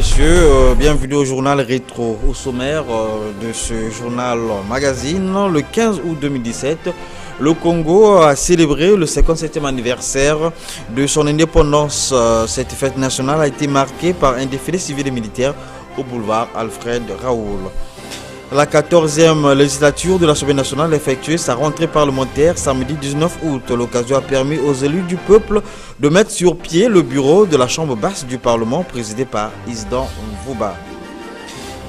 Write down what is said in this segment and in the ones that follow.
messieurs, bienvenue au journal Rétro. Au sommaire de ce journal magazine, le 15 août 2017, le Congo a célébré le 57e anniversaire de son indépendance. Cette fête nationale a été marquée par un défilé civil et militaire au boulevard Alfred Raoul. La 14e législature de l'Assemblée nationale a effectué sa rentrée parlementaire samedi 19 août. L'occasion a permis aux élus du peuple de mettre sur pied le bureau de la Chambre basse du Parlement présidé par Isdan Mvouba.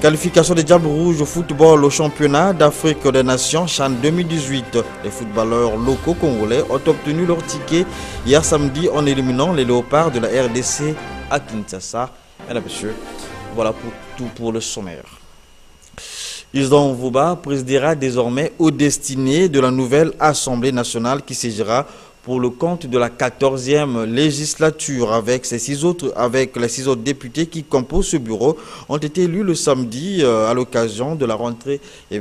Qualification des Diables Rouges au football au championnat d'Afrique des Nations CHAN 2018. Les footballeurs locaux congolais ont obtenu leur ticket hier samedi en éliminant les Léopards de la RDC à Kinshasa. Mesdames et messieurs, voilà pour tout pour le sommaire. Isdan Mvouba présidera désormais aux destinées de la nouvelle Assemblée nationale qui siégera pour le compte de la 14e législature avec les 6 autres députés qui composent ce bureau ont été élus le samedi à l'occasion de la rentrée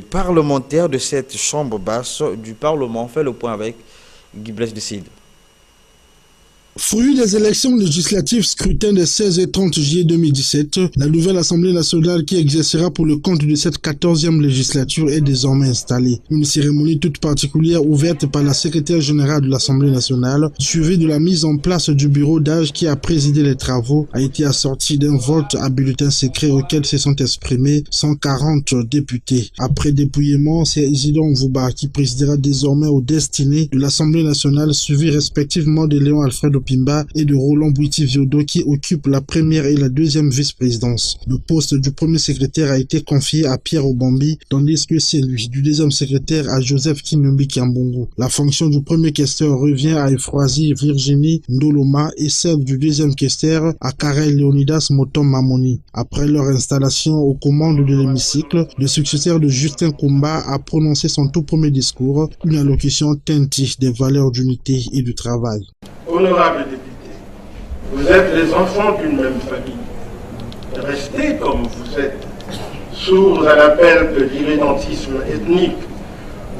parlementaire de cette chambre basse du Parlement. On fait le point avec Guy Blaise de Cid. Fruit des élections législatives scrutin des 16 et 30 juillet 2017, la nouvelle Assemblée nationale qui exercera pour le compte de cette 14e législature est désormais installée. Une cérémonie toute particulière ouverte par la secrétaire générale de l'Assemblée nationale, suivie de la mise en place du bureau d'âge qui a présidé les travaux, a été assortie d'un vote à bulletin secret auquel se sont exprimés 140 députés. Après dépouillement, c'est Isdan Mvouba qui présidera désormais aux destinées de l'Assemblée nationale, suivi respectivement de Léon Alfred Pimba et de Roland Bouiti-Viodo qui occupe la première et la deuxième vice-présidence. Le poste du premier secrétaire a été confié à Pierre Obambi, tandis que celui du deuxième secrétaire à Joseph Kinumbi Kiambongo. La fonction du premier questeur revient à Efroisi Virginie Ndoloma et celle du deuxième questeur à Karel Leonidas Motom Mamoni. Après leur installation aux commandes de l'hémicycle, le successeur de Justin Kumba a prononcé son tout premier discours, une allocution teintée des valeurs d'unité et du travail. Honorables députés, vous êtes les enfants d'une même famille. Restez comme vous êtes, sourds à l'appel de l'irrédentisme ethnique,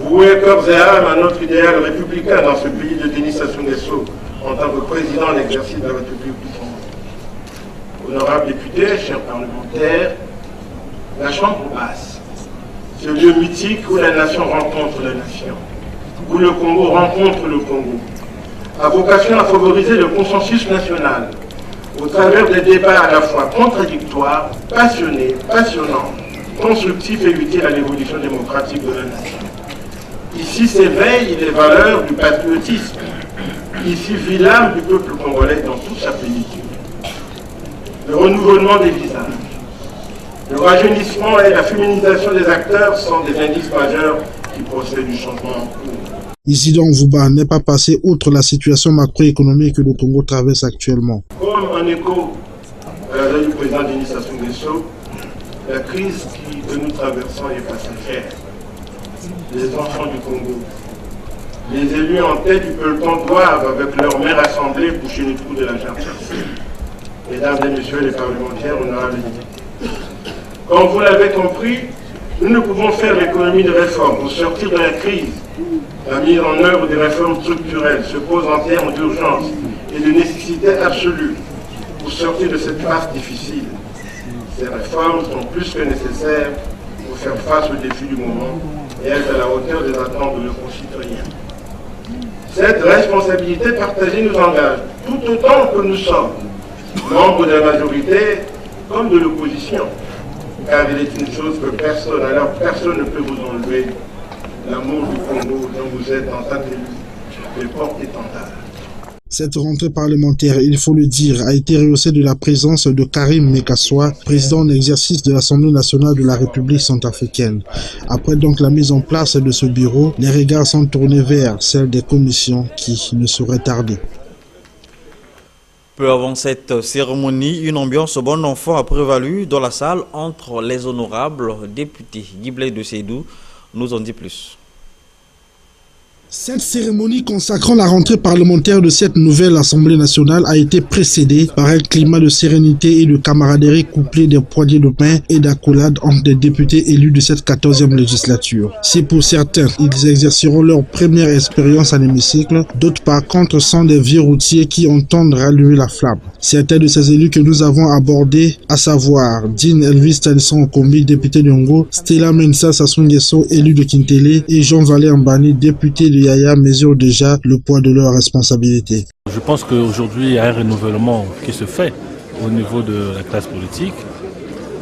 vouez corps et âme à notre idéal républicain dans ce pays de Denis Sassou Nguesso en tant que président de l'exercice de la République du Congo. Honorables députés, chers parlementaires, la Chambre basse, ce lieu mythique où la nation rencontre la nation, où le Congo rencontre le Congo, a vocation à favoriser le consensus national au travers des débats à la fois contradictoires, passionnés, passionnants, constructifs et utiles à l'évolution démocratique de la nation. Ici s'éveillent les valeurs du patriotisme. Ici vit l'âme du peuple congolais dans toute sa plénitude. Le renouvellement des visages, le rajeunissement et la féminisation des acteurs sont des indices majeurs qui procèdent du changement en cours. Isdan Mvouba n'est pas passé outre la situation macroéconomique que le Congo traverse actuellement. Comme en écho à la lettre du président Denis Sassou Nguesso, la crise que nous traversons est passagère. Les enfants du Congo, les élus en tête du peloton doivent, avec leur mère assemblée, boucher le trou de la jarre. Mesdames et messieurs les parlementaires, honorables députés, comme vous l'avez compris, nous ne pouvons faire l'économie de réforme pour sortir de la crise. La mise en œuvre des réformes structurelles se pose en termes d'urgence et de nécessité absolue pour sortir de cette phase difficile. Ces réformes sont plus que nécessaires pour faire face aux défis du moment et être à la hauteur des attentes de nos concitoyens. Cette responsabilité partagée nous engage, tout autant que nous sommes membres de la majorité comme de l'opposition, car il est une chose que personne ne peut vous enlever, l'amour du Congo dont vous êtes en tant qu'élu, les porte-étendards. Cette rentrée parlementaire, il faut le dire, a été rehaussée de la présence de Karim Mekassoua, président en exercice de l'Assemblée nationale de la République centrafricaine. Après donc la mise en place de ce bureau, les regards sont tournés vers celle des commissions qui ne sauraient tarder. Peu avant cette cérémonie, une ambiance bon enfant a prévalu dans la salle entre les honorables députés. Guy Blaise de Cid nous en dit plus. Cette cérémonie consacrant la rentrée parlementaire de cette nouvelle Assemblée nationale a été précédée par un climat de sérénité et de camaraderie couplé des poignées de main et d'accolades entre des députés élus de cette 14e législature. Si pour certains, ils exerceront leur première expérience en hémicycle, d'autres par contre sont des vieux routiers qui entendent rallumer la flamme. Certains de ces élus que nous avons abordés, à savoir Dean Elvis Talisson Okombi, député de Ngo, Stella Mensa Sassou-Nguesso, élu de Kintélé, et Jean-Valé Mbani, député de Yaya, mesurent déjà le poids de leur responsabilité. Je pense qu'aujourd'hui, il y a un renouvellement qui se fait au niveau de la classe politique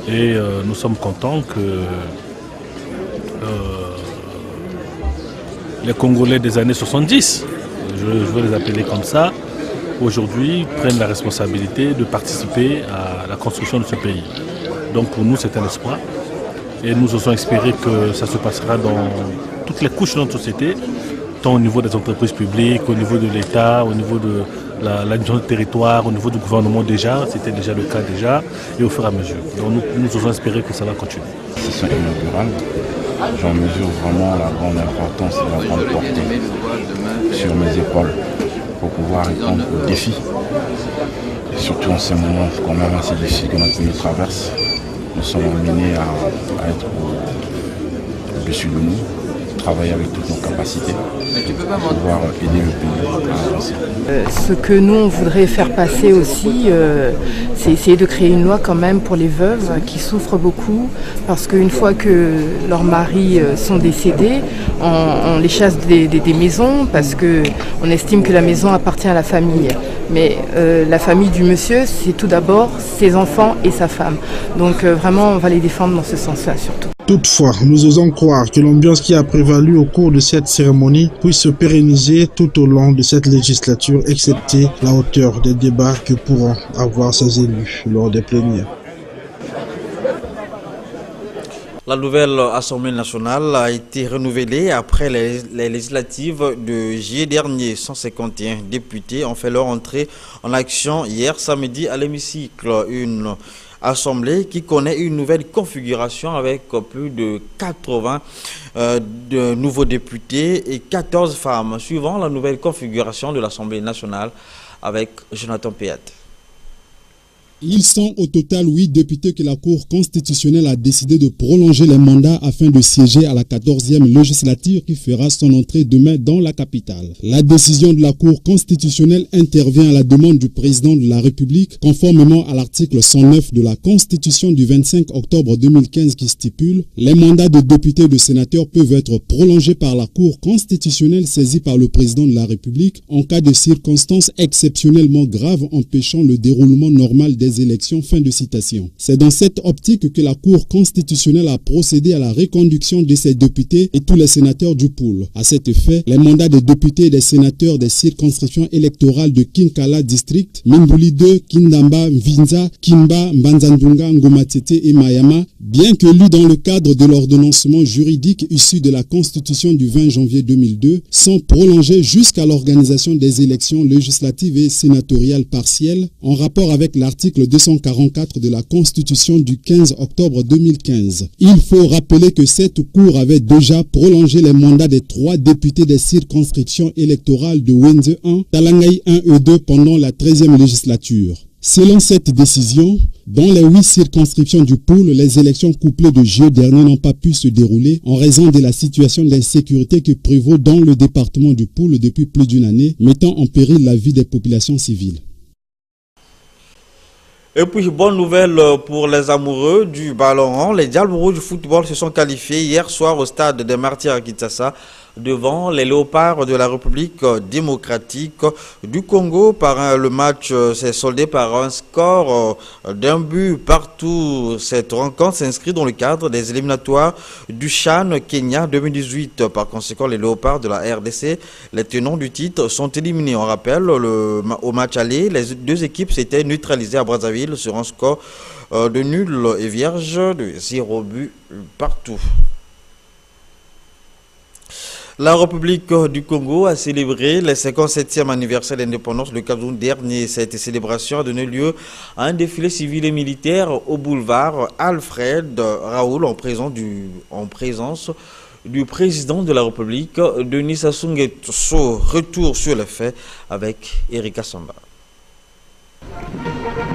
et nous sommes contents que les Congolais des années 70, je veux les appeler comme ça, aujourd'hui prennent la responsabilité de participer à la construction de ce pays. Donc pour nous, c'est un espoir et nous osons espérer que ça se passera dans toutes les couches de notre société, tant au niveau des entreprises publiques, au niveau de l'État, au niveau de l'administration du territoire, au niveau du gouvernement déjà, c'était déjà le cas déjà, et au fur et à mesure. Donc nous osons espérer que ça va continuer. Session inaugurale, j'en mesure vraiment la grande importance et la grande portée sur mes épaules pour pouvoir répondre aux défis. Et surtout en ces moments quand même assez difficiles que notre pays traverse, nous sommes amenés à être au-dessus de nous, travailler avec toutes nos capacités pour pouvoir aider le pays à avancer. Ce que nous on voudrait faire passer aussi, c'est essayer de créer une loi quand même pour les veuves qui souffrent beaucoup parce qu'une fois que leurs maris sont décédés, on les chasse des maisons parce qu'on estime que la maison appartient à la famille. Mais la famille du monsieur, c'est tout d'abord ses enfants et sa femme. Donc vraiment, on va les défendre dans ce sens-là surtout. Toutefois, nous osons croire que l'ambiance qui a prévalu au cours de cette cérémonie puisse se pérenniser tout au long de cette législature, excepté la hauteur des débats que pourront avoir ces élus lors des plénières. La nouvelle Assemblée nationale a été renouvelée après les législatives de juillet dernier. 151 députés ont fait leur entrée en action hier samedi à l'hémicycle. Une assemblée qui connaît une nouvelle configuration avec plus de 80 de nouveaux députés et 14 femmes, suivant la nouvelle configuration de l'Assemblée nationale avec Jonathan Péat. Ils sont au total 8 députés que la Cour constitutionnelle a décidé de prolonger les mandats afin de siéger à la 14e législature qui fera son entrée demain dans la capitale. La décision de la Cour constitutionnelle intervient à la demande du président de la République, conformément à l'article 109 de la Constitution du 25 octobre 2015 qui stipule « Les mandats de députés et de sénateurs peuvent être prolongés par la Cour constitutionnelle saisie par le président de la République en cas de circonstances exceptionnellement graves empêchant le déroulement normal des élections ». Fin de citation. C'est dans cette optique que la Cour constitutionnelle a procédé à la reconduction de ces députés et tous les sénateurs du pool. À cet effet, les mandats des députés et des sénateurs des circonscriptions électorales de Kinkala District, Mindouli 2, Kindamba, Mvinza, Kimba, Mbanzandunga, Ngomatete et Mayama, bien que lus dans le cadre de l'ordonnancement juridique issu de la Constitution du 20 janvier 2002, sont prolongés jusqu'à l'organisation des élections législatives et sénatoriales partielles en rapport avec l'article 244 de la Constitution du 15 octobre 2015. Il faut rappeler que cette Cour avait déjà prolongé les mandats des 3 députés des circonscriptions électorales de Wenze 1, Talangay 1 et 2 pendant la 13e législature. Selon cette décision, dans les 8 circonscriptions du pool, les élections couplées de juillet dernier n'ont pas pu se dérouler en raison de la situation d'insécurité qui prévaut dans le département du pool depuis plus d'une année, mettant en péril la vie des populations civiles. Et puis, bonne nouvelle pour les amoureux du ballon rond. Les Diables Rouges du football se sont qualifiés hier soir au stade des Martyrs à Kinshasa devant les Léopards de la République démocratique du Congo. Le match s'est soldé par un score d'un but partout. Cette rencontre s'inscrit dans le cadre des éliminatoires du CHAN Kenya 2018. Par conséquent, les Léopards de la RDC, les tenants du titre, sont éliminés. On rappelle, au match aller, les deux équipes s'étaient neutralisées à Brazzaville sur un score de nul et vierge de 0 but partout. La République du Congo a célébré le 57e anniversaire d'indépendance le 4 août dernier. Cette célébration a donné lieu à un défilé civil et militaire au boulevard Alfred Raoul en présence du président de la République, Denis Sassou Nguesso. Retour sur les faits avec Erika Samba.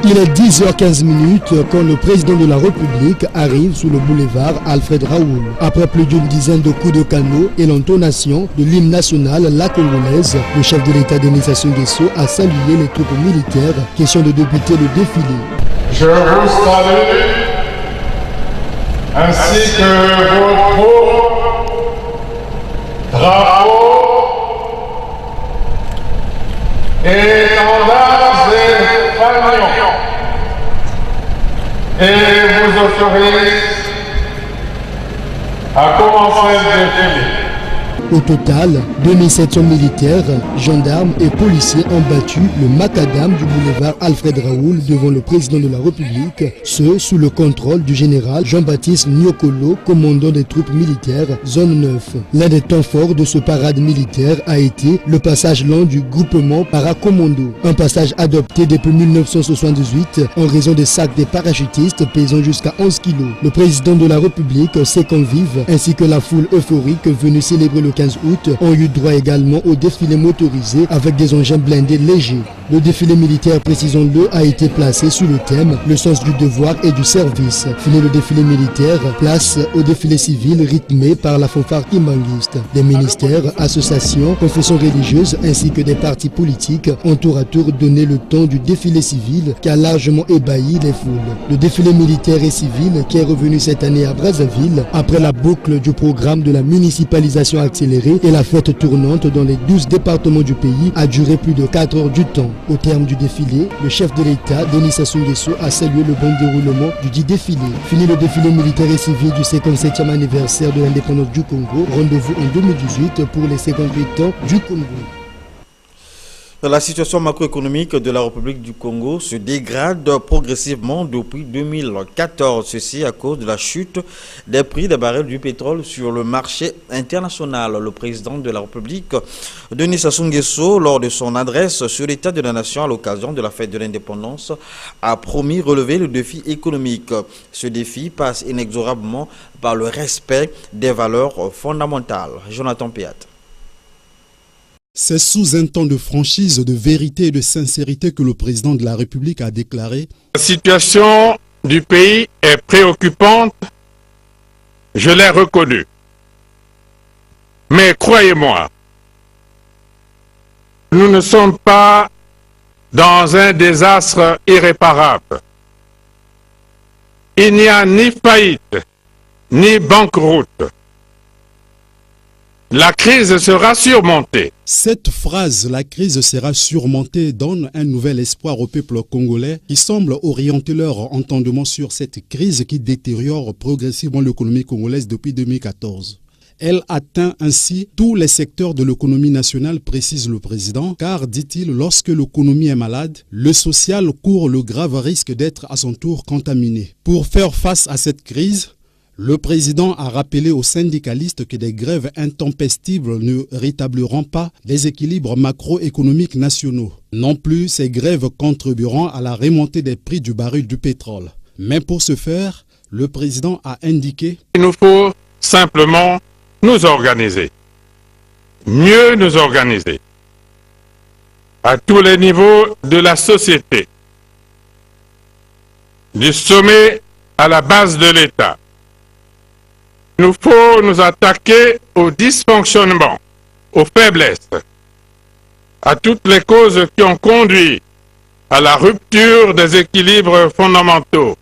Il est 10h15 quand le président de la République arrive sur le boulevard Alfred Raoul. Après plus d'une dizaine de coups de canot et l'intonation de l'hymne national La Congolaise, le chef de l'État Denis Sassou Nguesso a salué les troupes militaires, question de débuter le défilé. Je vous salue, ainsi que vos troupes, drapeaux, étendards et fanions, et vous autorise à commencer le défilé. Au total, 2700 militaires, gendarmes et policiers ont battu le macadam du boulevard Alfred Raoul devant le président de la République, ce sous le contrôle du général Jean-Baptiste Nyokolo, commandant des troupes militaires zone 9. L'un des temps forts de ce parade militaire a été le passage lent du groupement paracommando, un passage adopté depuis 1978 en raison des sacs des parachutistes pesant jusqu'à 11 kg. Le président de la République, ses convives ainsi que la foule euphorique venue célébrer le 15 août ont eu droit également au défilé motorisé avec des engins blindés légers. Le défilé militaire, précisons-le, a été placé sous le thème « Le sens du devoir et du service ». Fini le défilé militaire, place au défilé civil rythmé par la fanfare kimbanguiste. Des ministères, associations, confessions religieuses ainsi que des partis politiques ont tour à tour donné le ton du défilé civil qui a largement ébahi les foules. Le défilé militaire et civil qui est revenu cette année à Brazzaville après la boucle du programme de la municipalisation accélérée et la fête tournante dans les 12 départements du pays a duré plus de 4 heures du temps. Au terme du défilé, le chef de l'État, Denis Sassou Nguesso, a salué le bon déroulement du dit défilé. Fini le défilé militaire et civil du 57e anniversaire de l'indépendance du Congo. Rendez-vous en 2018 pour les 58 ans du Congo. La situation macroéconomique de la République du Congo se dégrade progressivement depuis 2014. Ceci à cause de la chute des prix des barils du pétrole sur le marché international. Le président de la République, Denis Sassou Nguesso, lors de son adresse sur l'état de la nation à l'occasion de la fête de l'indépendance, a promis relever le défi économique. Ce défi passe inexorablement par le respect des valeurs fondamentales. Jonathan Piat. C'est sous un ton de franchise, de vérité et de sincérité que le président de la République a déclaré: La situation du pays est préoccupante, je l'ai reconnu. Mais croyez-moi, nous ne sommes pas dans un désastre irréparable. Il n'y a ni faillite, ni banqueroute. La crise sera surmontée. Cette phrase, la crise sera surmontée, donne un nouvel espoir au peuple congolais qui semble orienter leur entendement sur cette crise qui détériore progressivement l'économie congolaise depuis 2014. Elle atteint ainsi tous les secteurs de l'économie nationale, précise le président, car, dit-il, lorsque l'économie est malade, le social court le grave risque d'être à son tour contaminé. Pour faire face à cette crise, le président a rappelé aux syndicalistes que des grèves intempestives ne rétabliront pas les équilibres macroéconomiques nationaux. Non plus, ces grèves contribueront à la remontée des prix du baril du pétrole. Mais pour ce faire, le président a indiqué: il nous faut simplement nous organiser, mieux nous organiser, à tous les niveaux de la société, du sommet à la base de l'État. Il nous faut nous attaquer aux dysfonctionnements, aux faiblesses, à toutes les causes qui ont conduit à la rupture des équilibres fondamentaux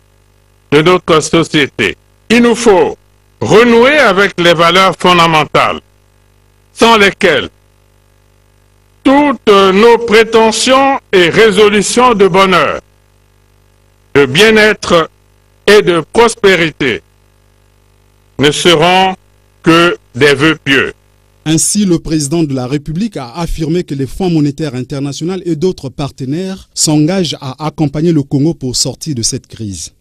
de notre société. Il nous faut renouer avec les valeurs fondamentales, sans lesquelles toutes nos prétentions et résolutions de bonheur, de bien-être et de prospérité ne seront que des vœux pieux. Ainsi, le président de la République a affirmé que les Fonds monétaires internationaux et d'autres partenaires s'engagent à accompagner le Congo pour sortir de cette crise.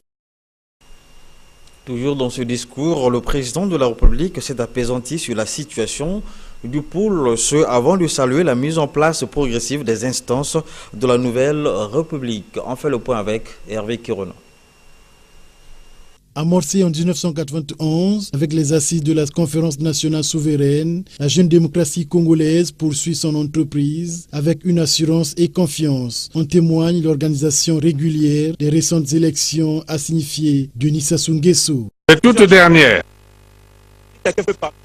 Toujours dans ce discours, le président de la République s'est apaisanti sur la situation du pôle, ce avant de saluer la mise en place progressive des instances de la nouvelle République. On fait le point avec Hervé Kirono. Amorcée en 1991 avec les assises de la Conférence nationale souveraine, la jeune démocratie congolaise poursuit son entreprise avec une assurance et confiance. En témoigne l'organisation régulière des récentes élections, a signifié Denis Sassou Nguesso. Les toutes dernières,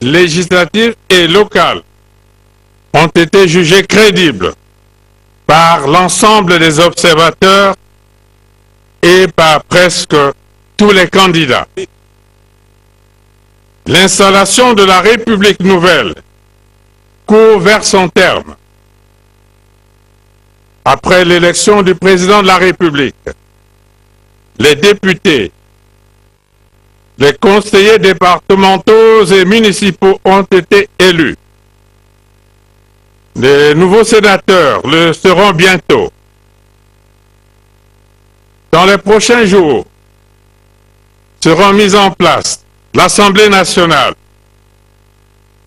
législatives et locales, ont été jugées crédibles par l'ensemble des observateurs et par presque tous les candidats. L'installation de la République nouvelle court vers son terme. Après l'élection du président de la République, les députés, les conseillers départementaux et municipaux ont été élus. Les nouveaux sénateurs le seront bientôt. Dans les prochains jours, seront mises en place l'Assemblée nationale,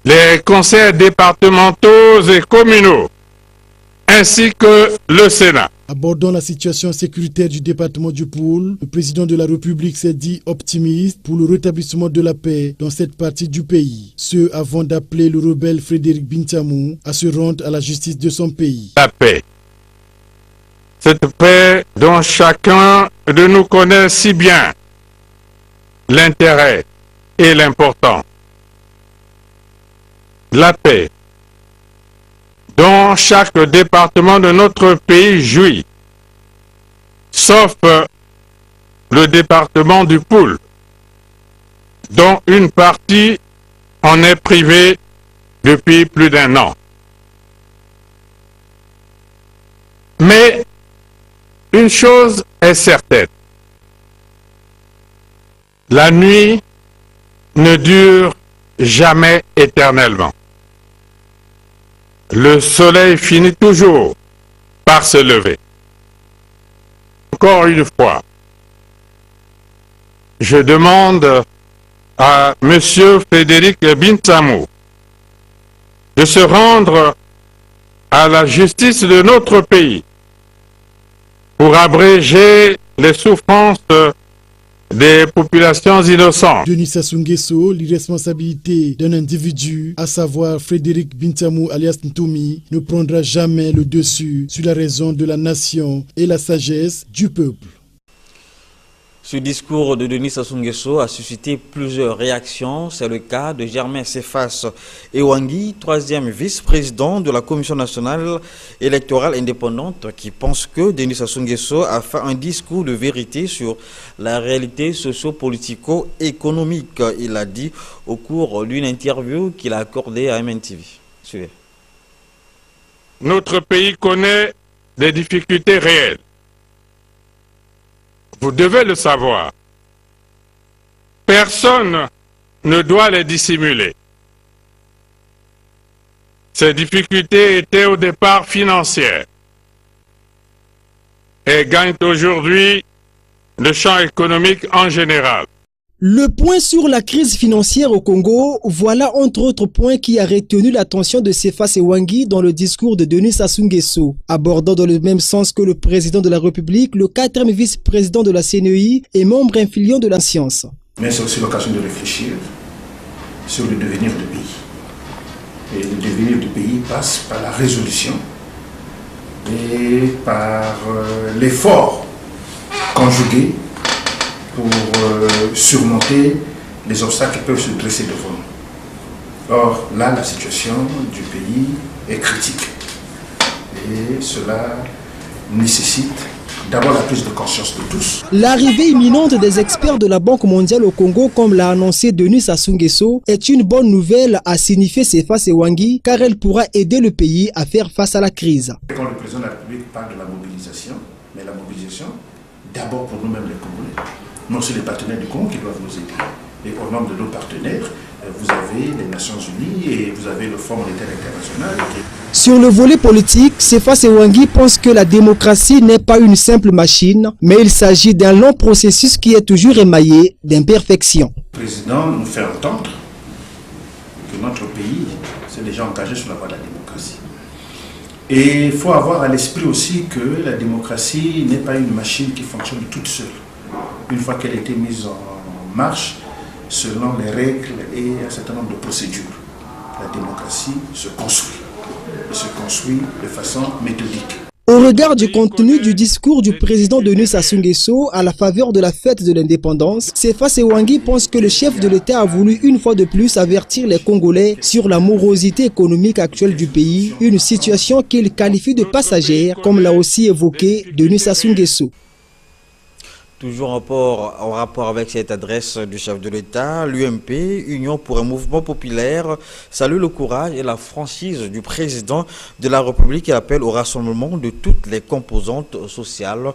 les conseils départementaux et communaux, ainsi que le Sénat. Abordant la situation sécuritaire du département du Poul, le président de la République s'est dit optimiste pour le rétablissement de la paix dans cette partie du pays. Ce avant d'appeler le rebelle Frédéric Bintamou à se rendre à la justice de son pays. La paix. Cette paix dont chacun de nous connaît si bien l'intérêt et l'importance. La paix dont chaque département de notre pays jouit, sauf le département du Poul, dont une partie en est privée depuis plus d'1 an. Mais une chose est certaine, la nuit ne dure jamais éternellement. Le soleil finit toujours par se lever. Encore une fois, je demande à M. Frédéric Bintamou de se rendre à la justice de notre pays pour abréger les souffrances des populations innocentes. Denis Sassou Nguesso, l'irresponsabilité d'un individu, à savoir Frédéric Bintamou alias Ntoumi, ne prendra jamais le dessus sur la raison de la nation et la sagesse du peuple. Ce discours de Denis Sassou Nguesso a suscité plusieurs réactions. C'est le cas de Germain Cephas Ewangui, 3e vice-président de la Commission nationale électorale indépendante, qui pense que Denis Sassou Nguesso a fait un discours de vérité sur la réalité socio-politico-économique. Il l'a dit au cours d'une interview qu'il a accordée à MNTV. Suivez. Notre pays connaît des difficultés réelles. Vous devez le savoir. Personne ne doit les dissimuler. Ces difficultés étaient au départ financières et gagnent aujourd'hui le champ économique en général. Le point sur la crise financière au Congo, voilà entre autres points qui a retenu l'attention de Cephas Ewangui dans le discours de Denis Sassou Nguesso, abordant dans le même sens que le président de la République, le 4e vice-président de la CNEI et membre influent de la science. Mais c'est aussi l'occasion de réfléchir sur le devenir du pays. Et le devenir du pays passe par la résolution et par l'effort conjugué pour surmonter les obstacles qui peuvent se dresser devant nous. Or, là, la situation du pays est critique. Et cela nécessite d'abord la prise de conscience de tous. L'arrivée imminente des experts de la Banque mondiale au Congo, comme l'a annoncé Denis Sassou Nguesso, est une bonne nouvelle, a signifié Cephas Ewangui, car elle pourra aider le pays à faire face à la crise. Quand le président de la République parle de la mobilisation, mais la mobilisation, d'abord pour nous-mêmes les Congolais. Non, c'est les partenaires du Congo qui doivent nous aider. Et au nombre de nos partenaires, vous avez les Nations Unies et vous avez le Fonds monétaire international. Sur le volet politique, Cephas Ewangui pense que la démocratie n'est pas une simple machine, mais il s'agit d'un long processus qui est toujours émaillé d'imperfections. Le président nous fait entendre que notre pays s'est déjà engagé sur la voie de la démocratie. Et il faut avoir à l'esprit aussi que la démocratie n'est pas une machine qui fonctionne toute seule. Une fois qu'elle a été mise en marche selon les règles et un certain nombre de procédures. La démocratie se construit, et se construit de façon méthodique. Au regard du contenu du discours du président Denis Sassou Nguesso à la faveur de la fête de l'indépendance, Sefa Sewangui pense que le chef de l'État a voulu une fois de plus avertir les Congolais sur la morosité économique actuelle du pays, une situation qu'il qualifie de passagère, comme l'a aussi évoqué Denis Sassou Nguesso. Toujours en rapport avec cette adresse du chef de l'État, l'UMP, Union pour un mouvement populaire, salue le courage et la franchise du président de la République et appelle au rassemblement de toutes les composantes sociales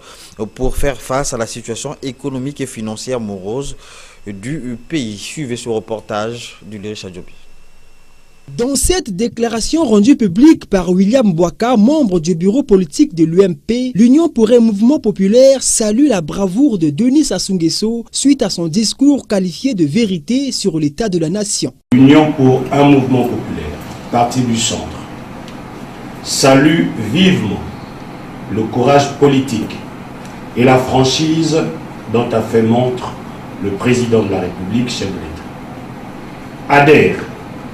pour faire face à la situation économique et financière morose du pays. Suivez ce reportage du Lérisha Diobi. Dans cette déclaration rendue publique par William Bouaka, membre du bureau politique de l'UMP, l'Union pour un mouvement populaire salue la bravoure de Denis Sassou Nguesso suite à son discours qualifié de vérité sur l'état de la nation. L'Union pour un mouvement populaire, parti du centre, salue vivement le courage politique et la franchise dont a fait montre le président de la République, chef de l'État. Adhère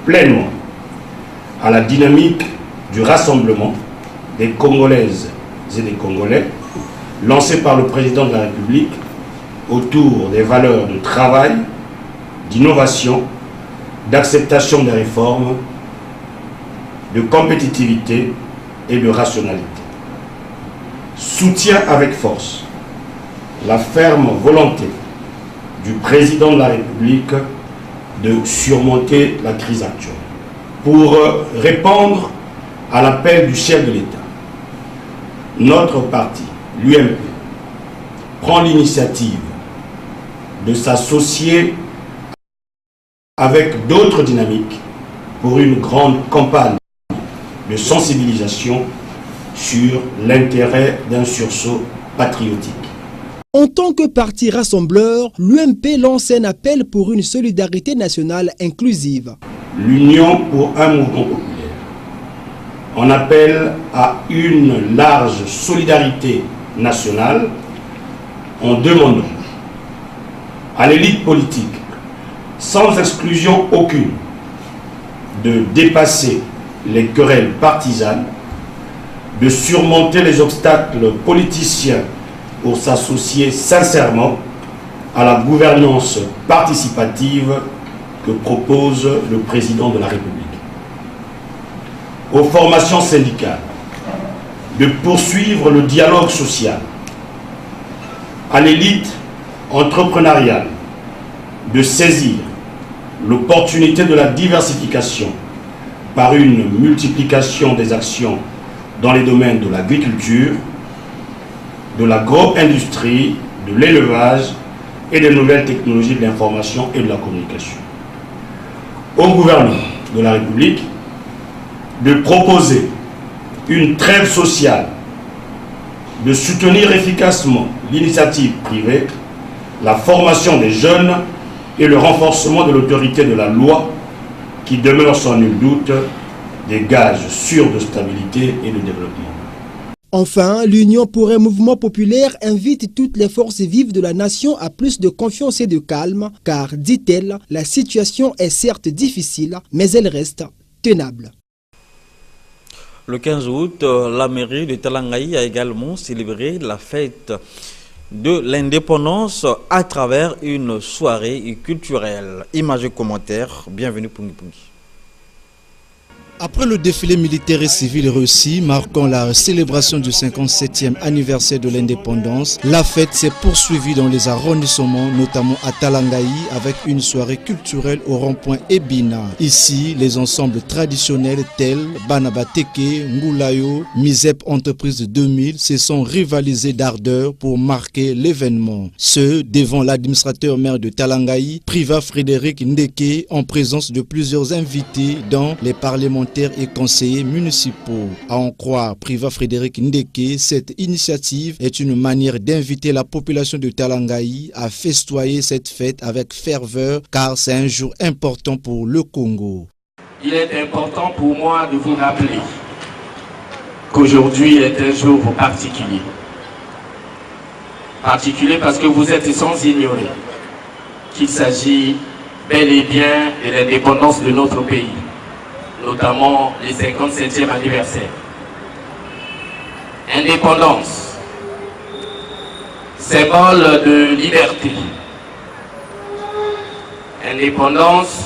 pleinement à la dynamique du rassemblement des Congolaises et des Congolais lancé par le président de la République autour des valeurs de travail, d'innovation, d'acceptation des réformes, de compétitivité et de rationalité. Soutient avec force la ferme volonté du président de la République de surmonter la crise actuelle. Pour répondre à l'appel du chef de l'État, notre parti, l'UMP, prend l'initiative de s'associer avec d'autres dynamiques pour une grande campagne de sensibilisation sur l'intérêt d'un sursaut patriotique. En tant que parti rassembleur, l'UMP lance un appel pour une solidarité nationale inclusive. L'Union pour un mouvement populaire en appelle à une large solidarité nationale en demandant à l'élite politique, sans exclusion aucune, de dépasser les querelles partisanes, de surmonter les obstacles politiciens pour s'associer sincèrement à la gouvernance participative que propose le président de la République. Aux formations syndicales, de poursuivre le dialogue social. À l'élite entrepreneuriale, de saisir l'opportunité de la diversification par une multiplication des actions dans les domaines de l'agriculture, de l'agro-industrie, de l'élevage et des nouvelles technologies de l'information et de la communication. Au gouvernement de la République de proposer une trêve sociale, de soutenir efficacement l'initiative privée, la formation des jeunes et le renforcement de l'autorité de la loi qui demeure sans nul doute des gages sûrs de stabilité et de développement. Enfin, l'Union pour un mouvement populaire invite toutes les forces vives de la nation à plus de confiance et de calme, car, dit-elle, la situation est certes difficile, mais elle reste tenable. Le 15 août, la mairie de Talangaï a également célébré la fête de l'indépendance à travers une soirée culturelle. Images et commentaires, bienvenue Pungi Pungi. Après le défilé militaire et civil réussi, marquant la célébration du 57e anniversaire de l'indépendance, la fête s'est poursuivie dans les arrondissements, notamment à Talangaï, avec une soirée culturelle au rond-point Ebina. Ici, les ensembles traditionnels tels Banabateke, Ngulayo, Misep Entreprise 2000 se sont rivalisés d'ardeur pour marquer l'événement. Ce, devant l'administrateur maire de Talangaï, Priva Frédéric Ndeke, en présence de plusieurs invités dont les parlementaires et conseillers municipaux. À en croire Priva Frédéric Ndeke, cette initiative est une manière d'inviter la population de Talangaï à festoyer cette fête avec ferveur car c'est un jour important pour le Congo. Il est important pour moi de vous rappeler qu'aujourd'hui est un jour particulier. Particulier parce que vous êtes sans ignorer qu'il s'agit bel et bien de l'indépendance de notre pays, notamment le 57e anniversaire. Indépendance, symbole de liberté. Indépendance,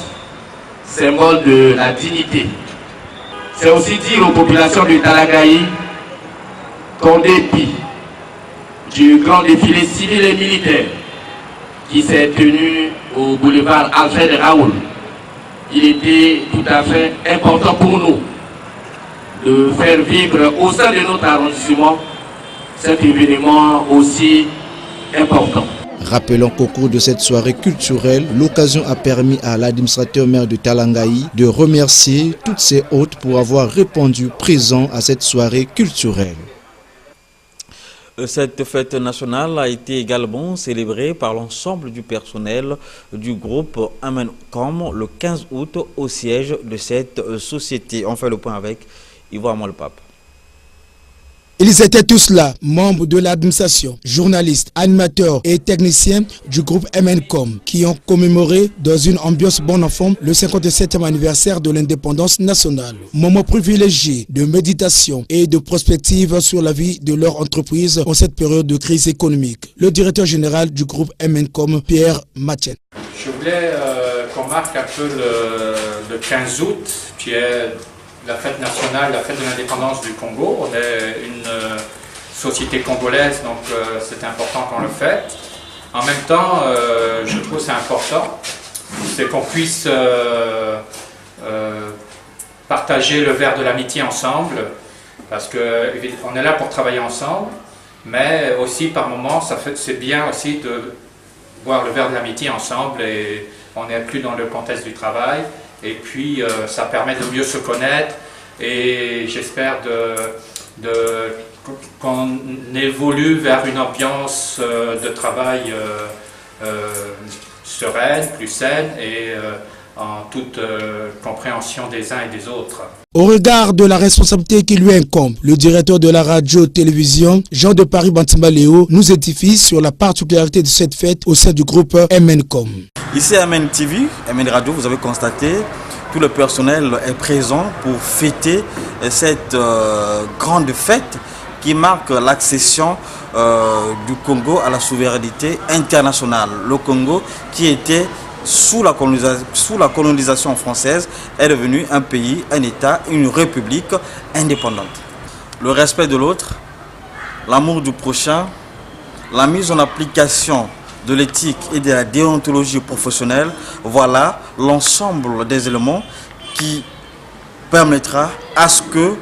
symbole de la dignité. C'est aussi dire aux populations du Talangaï qu'en dépit du grand défilé civil et militaire qui s'est tenu au boulevard Alfred Raoul, il était tout à fait important pour nous de faire vivre au sein de notre arrondissement cet événement aussi important. Rappelons qu'au cours de cette soirée culturelle, l'occasion a permis à l'administrateur maire de Talangaï de remercier toutes ses hôtes pour avoir répondu présent à cette soirée culturelle. Cette fête nationale a été également célébrée par l'ensemble du personnel du groupe Amencom le 15 août au siège de cette société. On fait le point avec Yvo Amolpape. Ils étaient tous là, membres de l'administration, journalistes, animateurs et techniciens du groupe Amencom, qui ont commémoré dans une ambiance bon enfant le 57e anniversaire de l'indépendance nationale. Moment privilégié de méditation et de prospective sur la vie de leur entreprise en cette période de crise économique. Le directeur général du groupe Amencom, Pierre Mathieu. Je voulais qu'on marque un peu le 15 août, qui est la fête nationale, la fête de l'indépendance du Congo. On est une société congolaise, donc c'est important qu'on le fête. En même temps, je trouve c'est important, c'est qu'on puisse partager le verre de l'amitié ensemble, parce qu'on est là pour travailler ensemble, mais aussi par moments, c'est bien aussi de boire le verre de l'amitié ensemble, et on n'est plus dans le contexte du travail. Et puis ça permet de mieux se connaître, et j'espère qu'on évolue vers une ambiance de travail sereine, plus saine et en toute compréhension des uns et des autres. Au regard de la responsabilité qui lui incombe, le directeur de la radio-télévision, Jean de Paris Bantimba Léo, nous édifie sur la particularité de cette fête au sein du groupe Amencom. Ici à MN TV, MN Radio, vous avez constaté, tout le personnel est présent pour fêter cette grande fête qui marque l'accession du Congo à la souveraineté internationale. Le Congo, qui était sous la colonisation française, est devenu un pays, un État, une république indépendante. Le respect de l'autre, l'amour du prochain, la mise en application de l'éthique et de la déontologie professionnelle, voilà l'ensemble des éléments qui permettra à ce que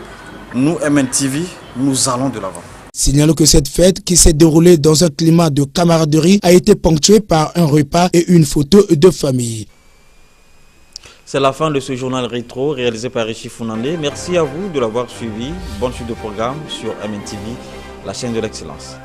nous, MNTV, nous allons de l'avant. Signalons que cette fête, qui s'est déroulée dans un climat de camaraderie, a été ponctuée par un repas et une photo de famille. C'est la fin de ce journal rétro réalisé par Richie Founandé. Merci à vous de l'avoir suivi. Bonne suite de programme sur MNTV, la chaîne de l'excellence.